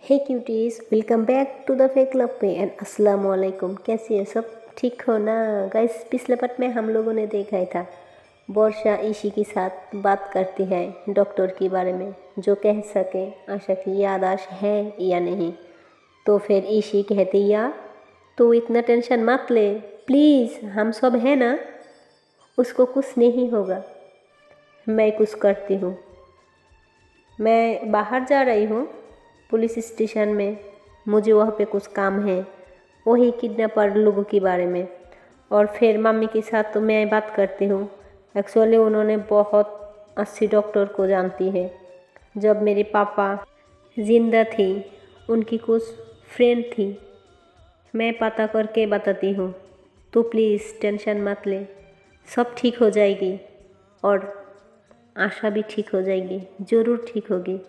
Hey cuties, welcome back to the fake love पे and अस्सलाम वालेकुम। कैसी है सब? ठीक हो ना गाइस? पिछले पार्ट में हम लोगों ने देखा ही था वर्षा ईशी के साथ बात करती है डॉक्टर के बारे में, जो कह सके आशा की याददाश्त है या नहीं। तो फिर ईशी कहती यार तू इतना टेंशन मत ले, प्लीज़ हम सब हैं ना, उसको कुछ नहीं होगा। मैं कुछ करती हूँ, मैं बाहर जा रही हूँ पुलिस स्टेशन में, मुझे वहाँ पे कुछ काम है, वही किडनैपर लोगों के बारे में। और फिर मम्मी के साथ तो मैं बात करती हूँ। एक्चुअली उन्होंने बहुत अच्छी डॉक्टर को जानती है। जब मेरे पापा ज़िंदा थी उनकी कुछ फ्रेंड थी, मैं पता करके बताती हूँ। तो प्लीज़ टेंशन मत ले, सब ठीक हो जाएगी और आशा भी ठीक हो जाएगी, ज़रूर ठीक होगी।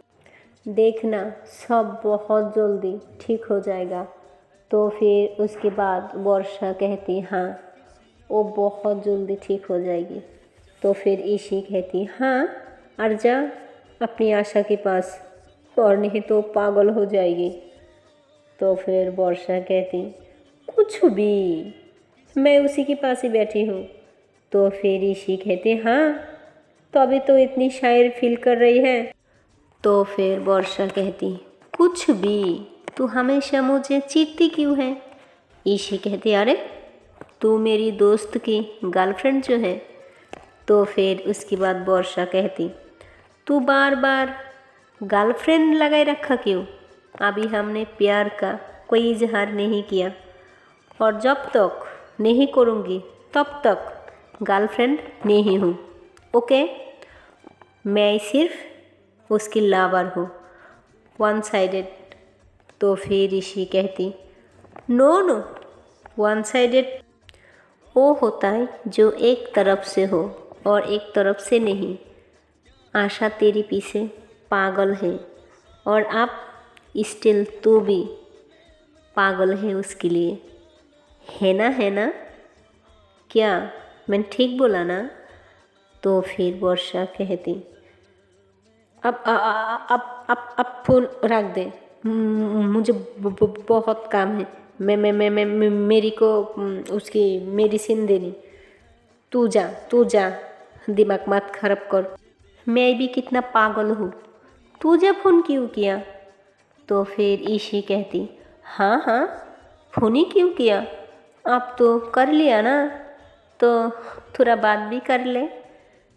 देखना सब बहुत जल्दी ठीक हो जाएगा। तो फिर उसके बाद वर्षा कहती हाँ वो बहुत जल्दी ठीक हो जाएगी। तो फिर ईशी कहती हाँ अर्जा अपनी आशा के पास, और नहीं तो पागल हो जाएगी। तो फिर वर्षा कहती कुछ भी, मैं उसी के पास ही बैठी हूँ। तो फिर ईशी कहती हाँ तो अभी तो इतनी शायर फील कर रही है। तो फिर वर्षा कहती कुछ भी, तू हमेशा मुझे चीरती क्यों है? ईशी कहती अरे तू मेरी दोस्त की गर्लफ्रेंड जो है। तो फिर उसके बाद वर्षा कहती तू बार बार गर्लफ्रेंड लगाए रखा क्यों? अभी हमने प्यार का कोई इजहार नहीं किया, और जब तक नहीं करूँगी तब तक गर्लफ्रेंड नहीं हूँ, ओके? मैं सिर्फ उसकी लावर हूँ, वन साइडेड। तो फिर ऋषि कहती नो नो, वन साइडेड वो होता है जो एक तरफ से हो और एक तरफ से नहीं। आशा तेरे पीछे पागल है और आप स्टिल तू भी पागल है उसके लिए, है ना? है ना? क्या मैंने ठीक बोला ना? तो फिर वर्षा कहती अब फ़ोन रख दे, मुझे बहुत काम है। मैं मेरी को उसकी मेडिसिन देनी। तू जा, दिमाग मत खराब कर। मैं भी कितना पागल हूँ, तू जा फ़ोन क्यों किया? तो फिर ईशी कहती हाँ फ़ोन ही क्यों किया, अब तो कर लिया ना, तो थोड़ा बात भी कर ले।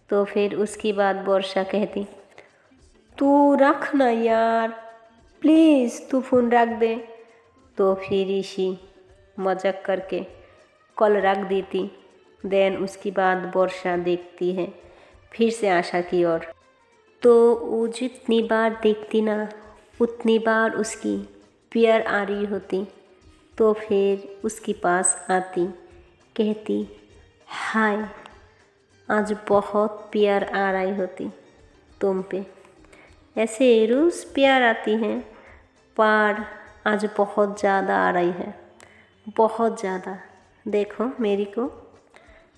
तो फिर उसके बाद वर्षा कहती तू रख ना यार, प्लीज़ तू फ़ोन रख दे। तो फिर ईशी मजाक करके कॉल रख देती। देन उसके बाद वर्षा देखती है फिर से आशा की ओर। तो वो जितनी बार देखती ना उतनी बार उसकी प्यार आ रही होती। तो फिर उसके पास आती, कहती हाय आज बहुत प्यार आ रही होती तुम पे। ऐसे रोज़ प्यार आती हैं पर आज बहुत ज़्यादा आ रही है, बहुत ज़्यादा। देखो मेरी को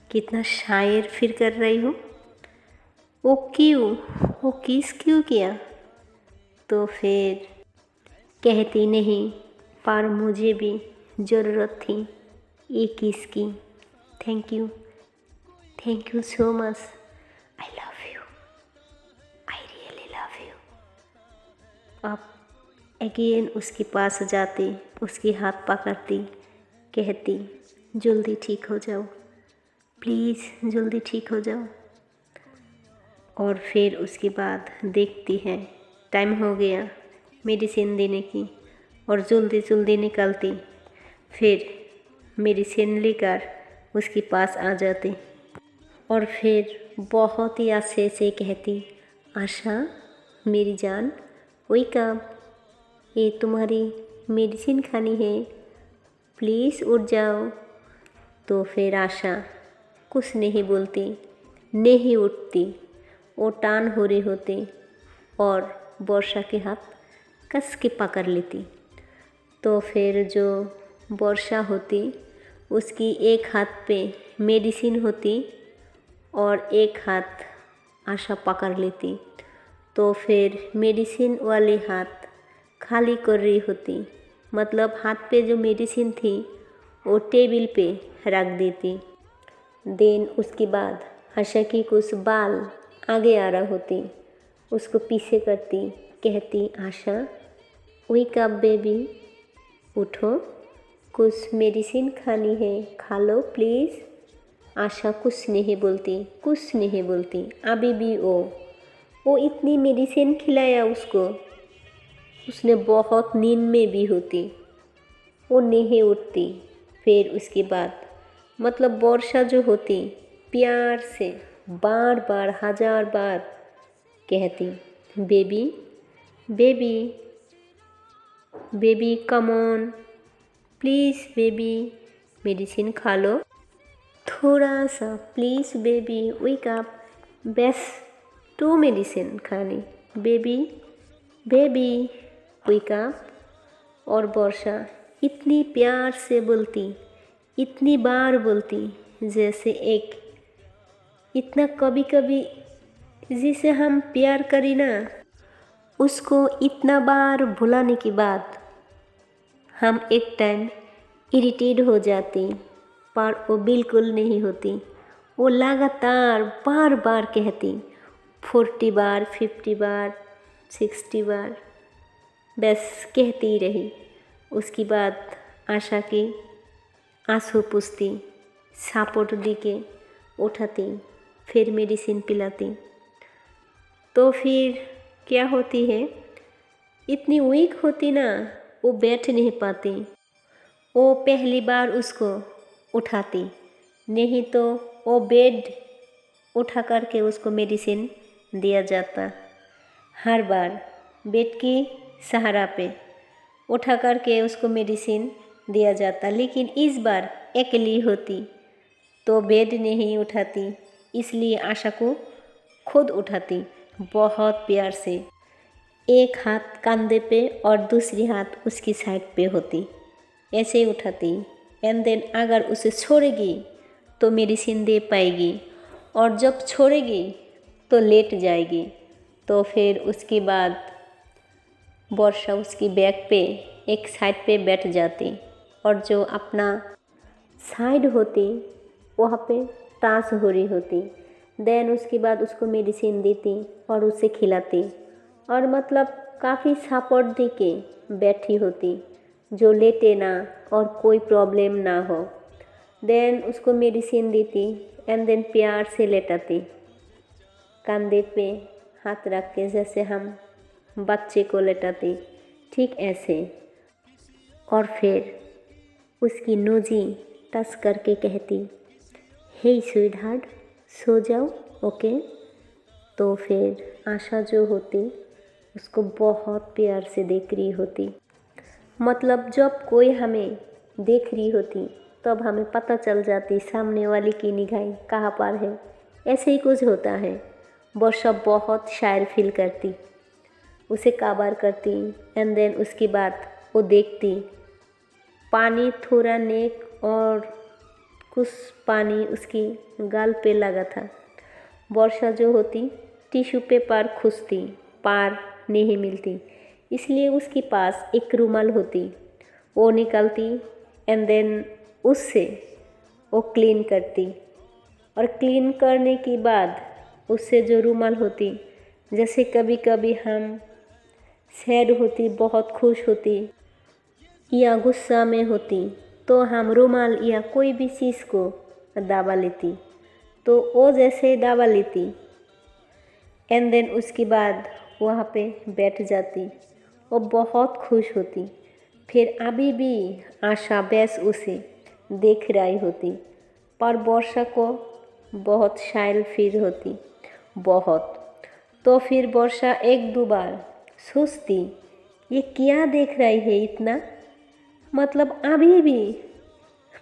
कितना शायर फिर कर रही हूँ। वो क्यों, वो किस क्यों किया? तो फिर कहती नहीं पर मुझे भी ज़रूरत थी ये किस की। Thank you so much, I love you, I really love you. अब अगेन उसके पास जाती, उसकी हाथ पकड़ती, कहती जल्दी ठीक हो जाओ, प्लीज़ जल्दी ठीक हो जाओ। और फिर उसके बाद देखती है टाइम हो गया मेडिसिन देने की, और जल्दी निकलती। फिर मेडिसिन लेकर उसके पास आ जाती और फिर बहुत ही अच्छे से कहती आशा मेरी जान वेक अप, ये तुम्हारी मेडिसिन खानी है, प्लीज़ उठ जाओ। तो फिर आशा कुछ नहीं बोलती, नहीं उठती, वो टान हो रही होती और वर्षा के हाथ कस के पकड़ लेती। तो फिर जो वर्षा होती उसकी एक हाथ पे मेडिसिन होती और एक हाथ आशा पकड़ लेती। तो फिर मेडिसिन वाले हाथ खाली कर रही होती, मतलब हाथ पे जो मेडिसिन थी वो टेबल पे रख देती। देन उसके बाद आशा की कुछ बाल आगे आ रहा होती, उसको पीछे करती, कहती आशा वेक अप बेबी, उठो, कुछ मेडिसिन खानी है, खा लो प्लीज़। आशा कुछ नहीं बोलती, कुछ नहीं बोलती। अभी भी वो इतनी मेडिसिन खिलाया उसको, उसने बहुत नींद में भी होती, वो नहीं उठती। फिर उसके बाद मतलब वर्षा जो होती प्यार से बार बार 1000 बार कहती baby baby baby come on please baby, medicine खा लो थोड़ा सा प्लीज़ बेबी वेक अप, बस 2 मेडिसिन खानी, बेबी बेबी वेक अप। और वर्षा इतनी प्यार से बोलती, इतनी बार बोलती, जैसे एक इतना कभी कभी जिसे हम प्यार करी ना, उसको इतना बार बुलाने के बाद हम एक टाइम इरिटेट हो जाती, पर वो बिल्कुल नहीं होती। वो लगातार बार बार कहती 40 बार 50 बार 60 बार, बस कहती रही। उसके बाद आशा की आंसू पूछती, सपोर्ट दी के उठाती, फिर मेडिसिन पिलाती। तो फिर क्या होती है, इतनी वीक होती ना, वो बैठ नहीं पाती। वो पहली बार उसको उठाती, नहीं तो वो बेड उठा करके उसको मेडिसिन दिया जाता। हर बार बेड की सहारा पे उठा करके उसको मेडिसिन दिया जाता, लेकिन इस बार अकेली होती तो बेड नहीं उठाती, इसलिए आशा को खुद उठाती बहुत प्यार से। एक हाथ कंधे पे और दूसरी हाथ उसकी साइड पे होती, ऐसे ही उठाती। एंड देन अगर उसे छोड़ेगी तो मेडिसिन दे पाएगी, और जब छोड़ेगी तो लेट जाएगी। तो फिर उसके बाद वर्षा उसकी बैक पे एक साइड पे बैठ जाती, और जो अपना साइड होती वहाँ पे टॉस हो रही होती। देन उसके बाद उसको मेडिसिन देती और उसे खिलाती, और मतलब काफ़ी सपोर्ट दी के बैठी होती, जो लेटे ना और कोई प्रॉब्लम ना हो। देन उसको मेडिसिन देती एंड देन प्यार से लेटाती, कंधे पे हाथ रख के, जैसे हम बच्चे को लेटाती, ठीक ऐसे। और फिर उसकी नोजी टच करके कहती हे स्वीट हार्ट, सो जाओ, ओके। तो फिर आशा जो होती उसको बहुत प्यार से देख रही होती, मतलब जब कोई हमें देख रही होती तब हमें पता चल जाती सामने वाले की निगाहें कहाँ पर है, ऐसे ही कुछ होता है। वर्षा बहुत शायर फील करती, उसे काबार करती एंड देन उसके बाद वो देखती पानी थोड़ा नेक और कुछ पानी उसकी गाल पे लगा था। वर्षा जो होती टिश्यू पेपर खुजती, पार नहीं मिलती, इसलिए उसके पास एक रुमाल होती, वो निकालती एंड देन उससे वो क्लीन करती। और क्लीन करने के बाद उससे जो रुमाल होती, जैसे कभी कभी हम सैड होती, बहुत खुश होती या गुस्सा में होती, तो हम रुमाल या कोई भी चीज़ को दबा लेती, तो वो जैसे दबा लेती एंड देन उसके बाद वहाँ पे बैठ जाती, वो बहुत खुश होती। फिर अभी भी आशा बस उसे देख रही होती, पर वर्षा को बहुत शाइल फील होती, बहुत। तो फिर वर्षा 1-2 बार सोचती ये क्या देख रही है इतना, मतलब अभी भी,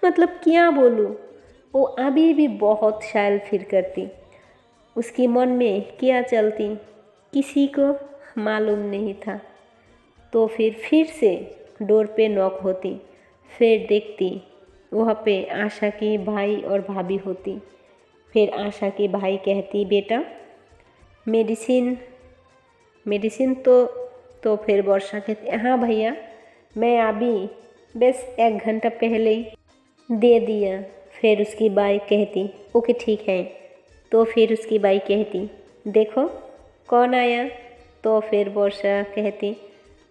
मतलब क्या बोलूँ, वो अभी भी बहुत शाइल फील करती। उसके मन में क्या चलती किसी को मालूम नहीं था। तो फिर से डोर पे नॉक होती, फिर देखती वहाँ पे आशा की भाई और भाभी होती। फिर आशा की भाई कहती बेटा मेडिसिन तो फिर वर्षा कहती हाँ भैया, मैं अभी बस 1 घंटा पहले ही दे दिया। फिर उसकी बाई कहती ओके ठीक है। तो फिर उसकी बाई कहती देखो कौन आया। तो फिर वर्षा कहती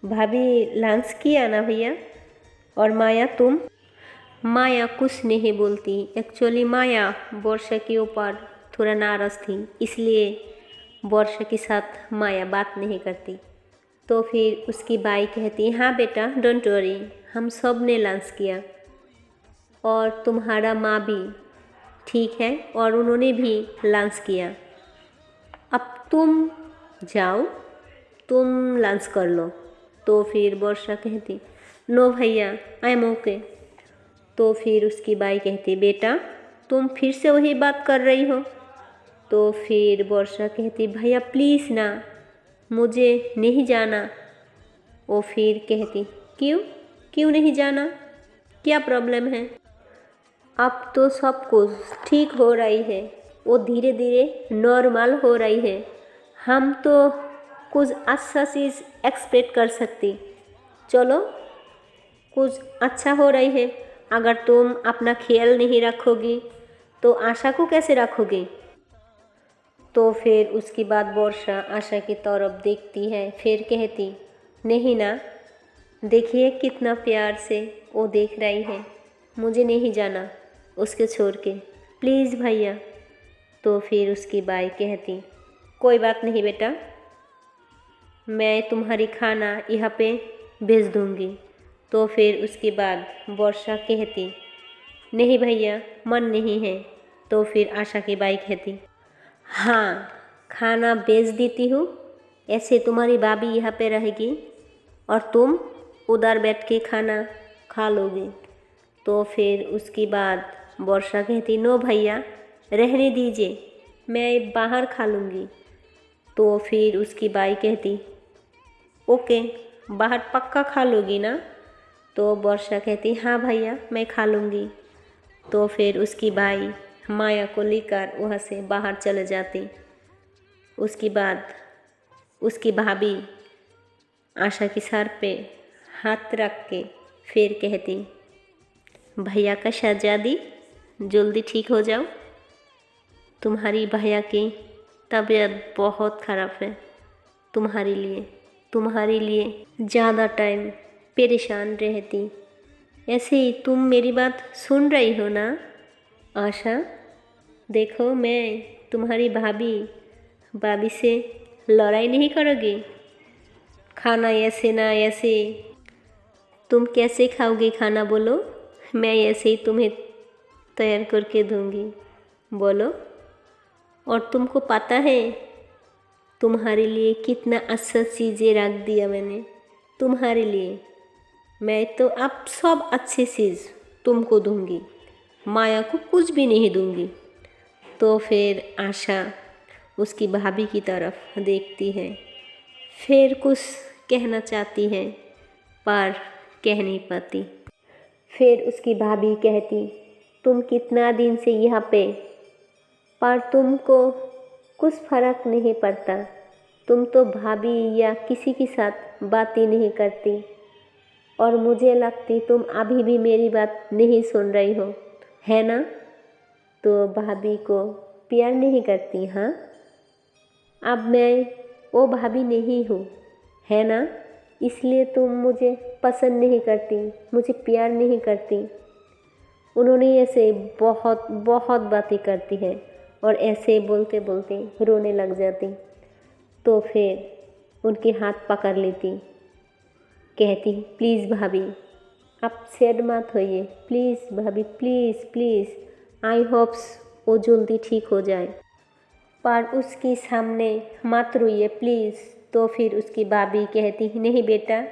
भाभी लंच किया ना भैया। और माया तुम? माया कुछ नहीं बोलती। एक्चुअली माया वर्षा के ऊपर थोड़ा नाराज़ थी, इसलिए वर्षा के साथ माया बात नहीं करती। तो फिर उसकी बाई कहती हाँ बेटा डोंट वरी, हम सब ने लंच किया और तुम्हारा माँ भी ठीक है और उन्होंने भी लंच किया। अब तुम जाओ, तुम लंच कर लो। तो फिर वर्षा कहती नो भैया आई एम ओके। तो फिर उसकी बाई कहती बेटा तुम फिर से वही बात कर रही हो। तो फिर वर्षा कहती भैया प्लीज़ ना, मुझे नहीं जाना। वो फिर कहती क्यों क्यों नहीं जाना, क्या प्रॉब्लम है? अब तो सब कुछ ठीक हो रही है, वो धीरे धीरे नॉर्मल हो रही है। हम तो कुछ अच्छा चीज़ एक्सपेक्ट कर सकती। चलो कुछ अच्छा हो रही है। अगर तुम अपना ख्याल नहीं रखोगी तो आशा को कैसे रखोगी? तो फिर उसके बाद वर्षा आशा की तरफ देखती है, फिर कहती नहीं ना, देखिए कितना प्यार से वो देख रही है, मुझे नहीं जाना उसके छोड़ के, प्लीज़ भैया। तो फिर उसकी बाई कहती कोई बात नहीं बेटा, मैं तुम्हारी खाना यहाँ पे भेज दूँगी। तो फिर उसके बाद वर्षा कहती नहीं भैया मन नहीं है। तो फिर आशा की बाई कहती हाँ खाना भेज देती हूँ, ऐसे तुम्हारी भाभी यहाँ पे रहेगी और तुम उधर बैठ के खाना खा लोगी। तो फिर उसके बाद वर्षा कहती नो भैया रहने दीजिए, मैं बाहर खा लूँगी। तो फिर उसकी बाई कहती ओके बाहर पक्का खा लोगी ना? तो वर्षा कहती हाँ भैया मैं खा लूँगी। तो फिर उसकी भाई माया को लेकर वहाँ से बाहर चले जाती। उसके बाद उसकी भाभी आशा के सर पे हाथ रख के फिर कहती भैया का शहजादी जल्दी ठीक हो जाओ, तुम्हारी भैया की तबीयत बहुत ख़राब है, तुम्हारे लिए ज़्यादा टाइम परेशान रहती। ऐसे ही तुम मेरी बात सुन रही हो ना आशा? देखो मैं तुम्हारी भाभी से लड़ाई नहीं करोगी। खाना ऐसे ना ऐसे, तुम कैसे खाओगी खाना बोलो, मैं ऐसे ही तुम्हें तैयार करके दूँगी बोलो। और तुमको पता है तुम्हारे लिए कितना अच्छा चीज़ें रख दिया मैंने तुम्हारे लिए। मैं तो अब सब अच्छी चीज़ तुमको दूँगी, माया को कुछ भी नहीं दूँगी। तो फिर आशा उसकी भाभी की तरफ देखती है, फिर कुछ कहना चाहती है पर कह नहीं पाती। फिर उसकी भाभी कहती तुम कितना दिन से यहाँ पे, पर तुमको कुछ फ़र्क नहीं पड़ता, तुम तो भाभी या किसी के साथ बात ही नहीं करती और मुझे लगती तुम अभी भी मेरी बात नहीं सुन रही हो, है ना? तो भाभी को प्यार नहीं करती? हाँ अब मैं वो भाभी नहीं हूँ, है ना? इसलिए तुम मुझे पसंद नहीं करती, मुझे प्यार नहीं करती। उन्होंने ऐसे बहुत बहुत बातें करती है और ऐसे बोलते बोलते रोने लग जाती। तो फिर उनके हाथ पकड़ लेती, कहती प्लीज़ भाभी आप सैड मत होइए, प्लीज़ भाभी प्लीज़ प्लीज़, आई होप्स वो जल्दी ठीक हो जाए, पर उसके सामने मत रोइए प्लीज़। तो फिर उसकी भाभी कहती नहीं बेटा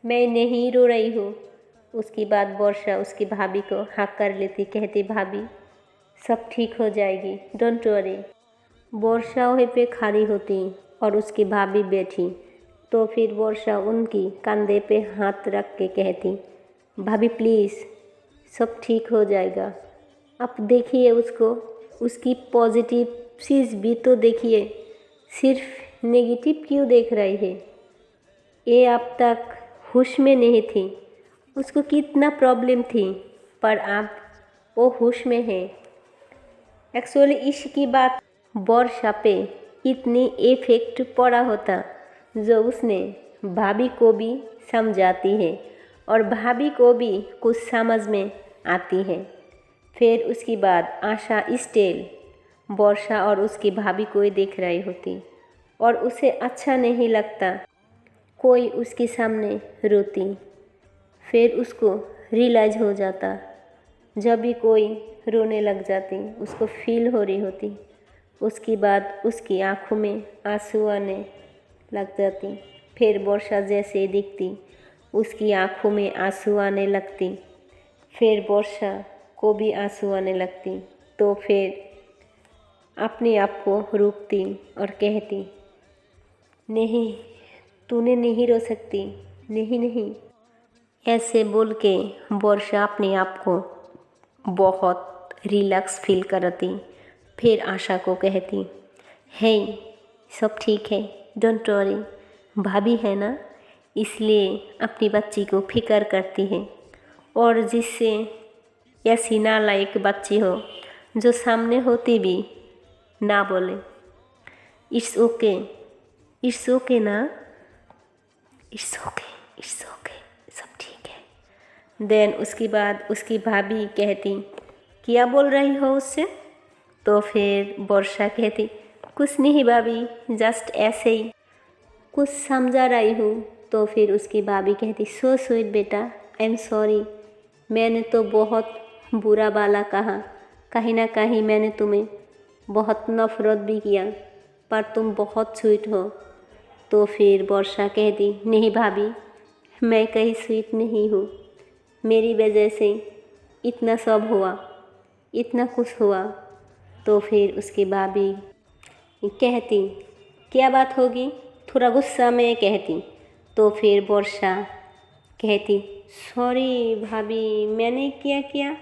मैं नहीं रो रही हूँ। उसके बाद वर्षा उसकी भाभी को हक कर लेती, कहती भाभी सब ठीक हो जाएगी डोंट वरी। वर्षा वहीं पे खड़ी होती और उसकी भाभी बैठी। तो फिर वर्षा उनकी कंधे पे हाथ रख के कहती भाभी प्लीज़ सब ठीक हो जाएगा। अब देखिए उसको, उसकी पॉजिटिव चीज़ भी तो देखिए, सिर्फ नेगेटिव क्यों देख रही है? ये अब तक होश में नहीं थी, उसको कितना प्रॉब्लम थी, पर अब वो होश में है। एक्चुअली इसकी बात वर्षा पे इतनी इफेक्ट पड़ा होता जो उसने भाभी को भी समझाती है और भाभी को भी कुछ समझ में आती है। फिर उसके बाद आशा स्टिल वर्षा और उसकी भाभी को ही देख रही होती और उसे अच्छा नहीं लगता कोई उसके सामने रोती। फिर उसको रियलाइज हो जाता, जब भी कोई रोने लग जाती उसको फील हो रही होती। उसके बाद उसकी आँखों में आंसू आने लग जाती। फिर वर्षा जैसे दिखती उसकी आँखों में आंसू आने लगती। फिर वर्षा को भी आंसू आने लगती, तो फिर अपने आप को रोकती और कहती, नहीं तूने नहीं रो सकती, नहीं नहीं। ऐसे बोल के वर्षा अपने आप को बहुत रिलैक्स फील करती। फिर आशा को कहती, हे सब ठीक है, डोंट वरी, भाभी है ना, इसलिए अपनी बच्ची को फिक्र करती है। और जिससे ऐसी नालायक बच्ची हो जो सामने होती भी ना बोले इट्स ओके, इट्स ओके ना, इट्स ओके, इट्स ओके, सब ठीक है। देन उसके बाद उसकी भाभी कहती, क्या बोल रही हो उससे? तो फिर वर्षा कहती, कुछ नहीं भाभी, जस्ट ऐसे ही कुछ समझा रही हूँ। तो फिर उसकी भाभी कहती, सो स्वीट बेटा, आई एम सॉरी, मैंने तो बहुत बुरा बाला कहा, कहीं ना कहीं मैंने तुम्हें बहुत नफरत भी किया, पर तुम बहुत स्वीट हो। तो फिर वर्षा कहती, नहीं भाभी, मैं कहीं स्वीट नहीं हूँ, मेरी वजह से इतना सब हुआ, इतना कुछ हुआ। तो फिर उसकी भाभी कहती, क्या बात होगी, थोड़ा गुस्सा में कहती। तो फिर वर्षा कहती, सॉरी भाभी, मैंने क्या किया?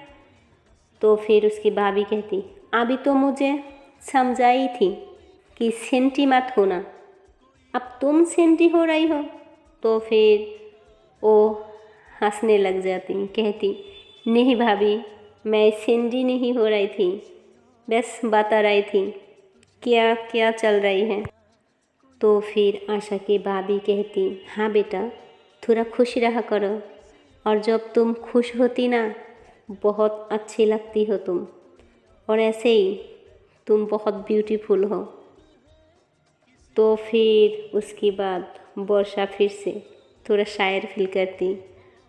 तो फिर उसकी भाभी कहती, अभी तो मुझे समझाई थी कि सेंटी मत होना, अब तुम सेंटी हो रही हो। तो फिर वो हंसने लग जाती, कहती, नहीं भाभी, मैं सेंटी नहीं हो रही थी, बस बता रही थी क्या क्या चल रही है। तो फिर आशा की भाभी कहती, हाँ बेटा, थोड़ा खुश रहा करो, और जब तुम खुश होती ना बहुत अच्छी लगती हो तुम, और ऐसे ही तुम बहुत ब्यूटीफुल हो। तो फिर उसके बाद वर्षा फिर से थोड़ा शायर फील करती,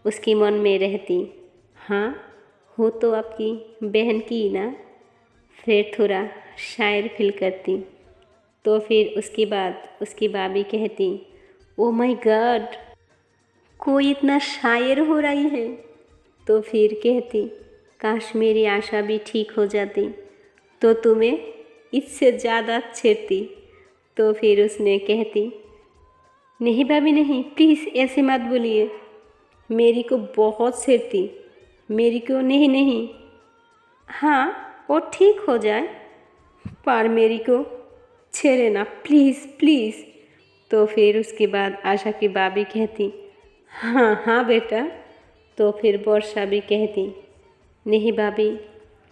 उसकी मन में रहती, हाँ हो तो आपकी बहन की ना। फिर थोड़ा शायर फील करती। तो फिर उसके बाद उसकी भाभी कहती, ओ माय गॉड, कोई इतना शायर हो रही है। तो फिर कहती, काश मेरी आशा भी ठीक हो जाती तो तुम्हें इससे ज़्यादा छेड़ती। तो फिर उसने कहती, नहीं भाभी नहीं, प्लीज़ ऐसे मत बोलिए, मेरी को बहुत छेड़ती, मेरी को नहीं नहीं, हाँ वो ठीक हो जाए, पर मेरी को छेड़े ना प्लीज़ प्लीज़। तो फिर उसके बाद आशा की भाभी कहती, हाँ हाँ बेटा। तो फिर वर्षा भी कहती, नहीं भाभी,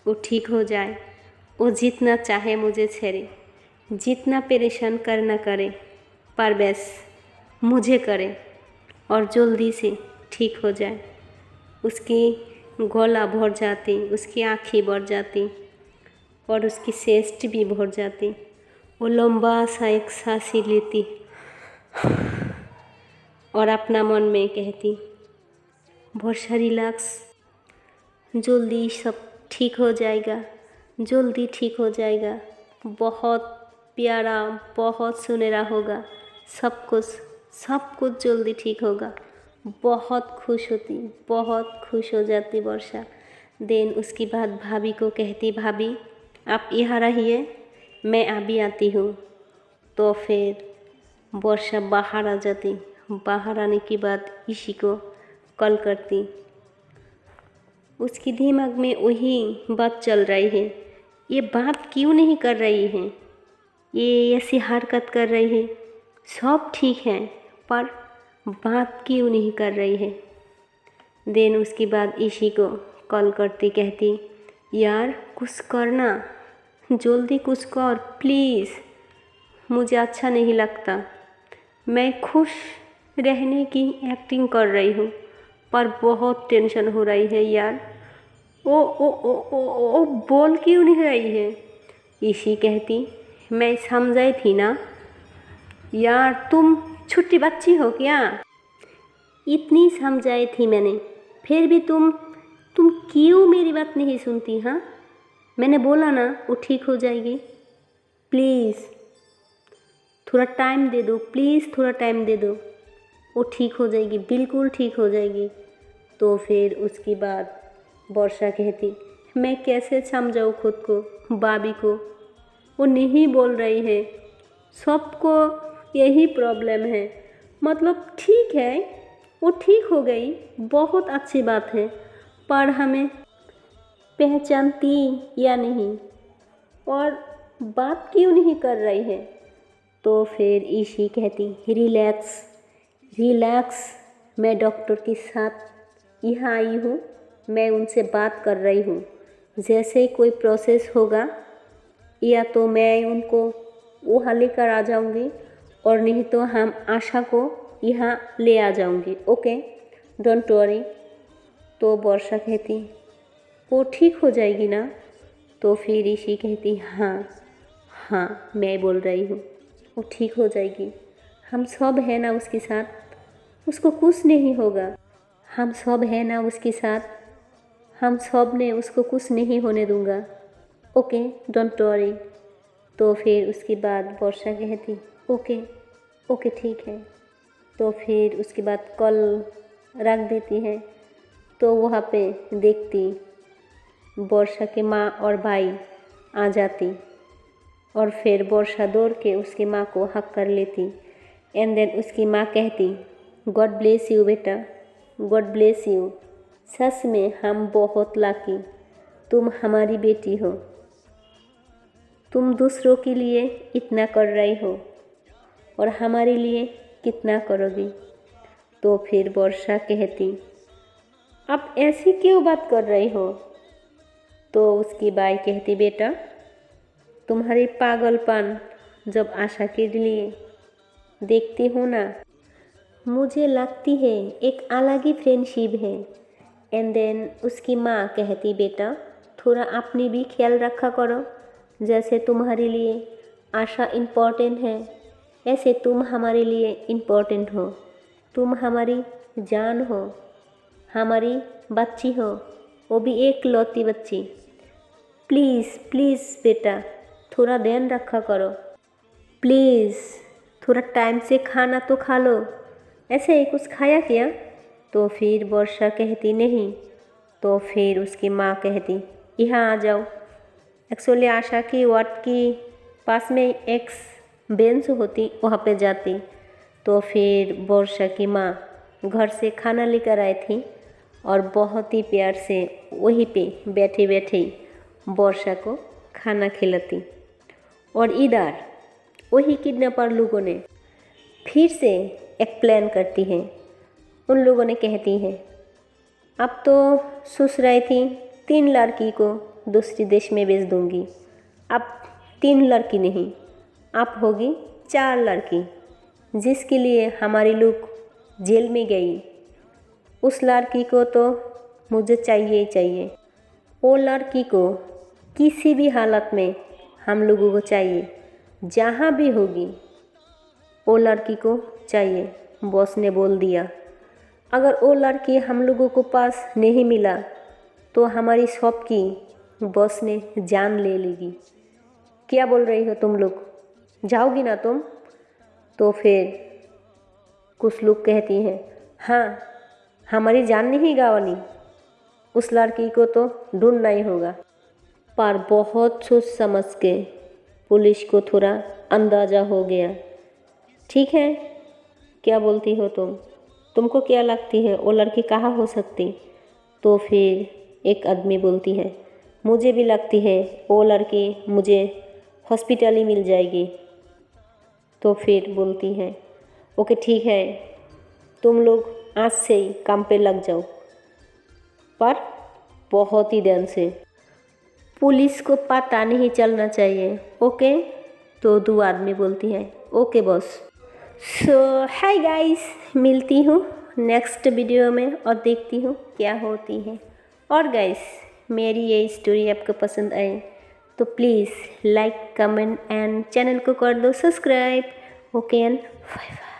वो ठीक हो जाए, वो जितना चाहे मुझे छेड़े, जितना परेशान करना करे, पर बस मुझे करे और जल्दी से ठीक हो जाए। उसकी गला भर जाती, उसकी आँखें भर जाती और उसकी चेस्ट भी भर जाती। वो लंबा सा एक सांस लेती और अपना मन में कहती, वर्षा रिलैक्स, जल्दी सब ठीक हो जाएगा, जल्दी ठीक हो जाएगा, बहुत प्यारा, बहुत सुनहरा होगा, सब कुछ जल्दी ठीक होगा। बहुत खुश होती, बहुत खुश हो जाती वर्षा। देन उसके बाद भाभी को कहती, भाभी आप यहाँ रहिए, मैं अभी आती हूँ। तो फिर वर्षा बाहर आ जाती। बाहर आने के बाद इसी को कॉल करती। उसके दिमाग में वही बात चल रही है, ये बात क्यों नहीं कर रही है, ये ऐसी हरकत कर रही है, सब ठीक है पर बात क्यों नहीं कर रही है। देन उसके बाद ईशी को कॉल करती, कहती यार कुछ करना, जल्दी कुछ कर प्लीज़, मुझे अच्छा नहीं लगता। मैं खुश रहने की एक्टिंग कर रही हूँ पर बहुत टेंशन हो रही है यार। ओ बोल क्यों नहीं रही है। ईशी कहती मैं समझाई थी ना यार, तुम छोटी बच्ची हो क्या। इतनी समझाई थी मैंने, फिर भी तुम क्यों मेरी बात नहीं सुनती। हाँ, मैंने बोला ना वो ठीक हो जाएगी, प्लीज़ थोड़ा टाइम दे दो, प्लीज़ थोड़ा टाइम दे दो, वो ठीक हो जाएगी, बिल्कुल ठीक हो जाएगी। तो फिर उसके बाद वर्षा कहती मैं कैसे समझाऊँ खुद को, भाभी को, वो नहीं बोल रही है, सबको यही प्रॉब्लम है। मतलब ठीक है, वो ठीक हो गई, बहुत अच्छी बात है, पर हमें पहचानती या नहीं और बात क्यों नहीं कर रही है। तो फिर ईशी कहती रिलैक्स रिलैक्स, मैं डॉक्टर के साथ यहाँ आई हूँ, मैं उनसे बात कर रही हूँ। जैसे ही कोई प्रोसेस होगा या तो मैं उनको वहाँ लेकर आ जाऊँगी और नहीं तो हम आशा को यहाँ ले आ जाऊँगी। Okay, don't worry. तो वर्षा कहती वो ठीक हो जाएगी ना। तो फिर ईशी कहती हाँ मैं बोल रही हूँ, वो ठीक हो जाएगी, हम सब है ना उसके साथ, उसको कुछ नहीं होगा, हम सब है ना उसके साथ, हम सब ने उसको कुछ नहीं होने दूंगा। Okay, don't worry. तो फिर उसके बाद वर्षा कहती ओके ठीक है। तो फिर उसके बाद कॉल रख देती है। तो वहाँ पे देखती वर्षा के माँ और भाई आ जाती और फिर वर्षा दौड़ के उसकी माँ को हक कर लेती। एंड देन उसकी माँ कहती गॉड ब्लेस यू बेटा, गॉड ब्लेस यू, सच में हम बहुत लाकी, तुम हमारी बेटी हो, तुम दूसरों के लिए इतना कर रही हो और हमारे लिए कितना करोगी। तो फिर वर्षा कहती आप ऐसी क्यों बात कर रही हो। तो उसकी बाई कहती बेटा तुम्हारी पागलपन जब आशा के लिए देखती हूँ ना, मुझे लगती है एक अलग ही फ्रेंडशिप है। एंड देन उसकी माँ कहती बेटा थोड़ा अपनी भी ख्याल रखा करो, जैसे तुम्हारे लिए आशा इम्पोर्टेंट है ऐसे तुम हमारे लिए इम्पोर्टेंट हो, तुम हमारी जान हो, हमारी बच्ची हो, वो भी एक लौती बच्ची। प्लीज़ प्लीज़ बेटा थोड़ा ध्यान रखा करो, प्लीज़ थोड़ा टाइम से खाना तो खा लो, ऐसे ही कुछ खाया क्या। तो फिर वर्षा कहती नहीं। तो फिर उसकी माँ कहती यहाँ आ जाओ। एक्चुअली आशा की वार्ड की पास में एक बेंच होती, वहाँ पे जाती। तो फिर वर्षा की माँ घर से खाना लेकर आई थी और बहुत ही प्यार से वहीं पे बैठे बैठे वर्षा को खाना खिलाती। और इधर वही किडनैपर लोगों ने फिर से एक प्लान करती हैं। उन लोगों ने कहती हैं अब तो सोच रही थी 3 लड़की को दूसरे देश में भेज दूंगी, अब 3 लड़की नहीं, अब होगी 4 लड़की, जिसके लिए हमारी लोग जेल में गई। उस लड़की को तो मुझे चाहिए ही चाहिए, वो लड़की को किसी भी हालत में हम लोगों को चाहिए, जहाँ भी होगी वो लड़की को चाहिए। बॉस ने बोल दिया अगर वो लड़की हम लोगों को पास नहीं मिला तो हमारी शॉप की बॉस ने जान ले लेगी। क्या बोल रही हो तुम लोग, जाओगी ना तुम। तो फिर कुछ लोग कहती हैं हाँ हमारी जान नहीं गंवानी, उस लड़की को तो ढूंढना ही होगा। पर बहुत सोच समझ के पुलिस को थोड़ा अंदाज़ा हो गया। ठीक है, क्या बोलती हो तुम, तुमको क्या लगती है वो लड़की कहाँ हो सकती। तो फिर एक आदमी बोलती है मुझे भी लगती है वो लड़की मुझे हॉस्पिटल ही मिल जाएगी। तो फिर बोलती है ओके ठीक है, तुम लोग आज से ही काम पे लग जाओ, पर बहुत ही ध्यान से। पुलिस को पता नहीं चलना चाहिए, ओके? तो दो आदमी बोलती है ओके बॉस। सो हाय गाइस, मिलती हूँ नेक्स्ट वीडियो में और देखती हूँ क्या होती है। और गाइस, मेरी ये स्टोरी आपको पसंद आए तो please like, comment and channel को कर दो subscribe. Okay and bye bye.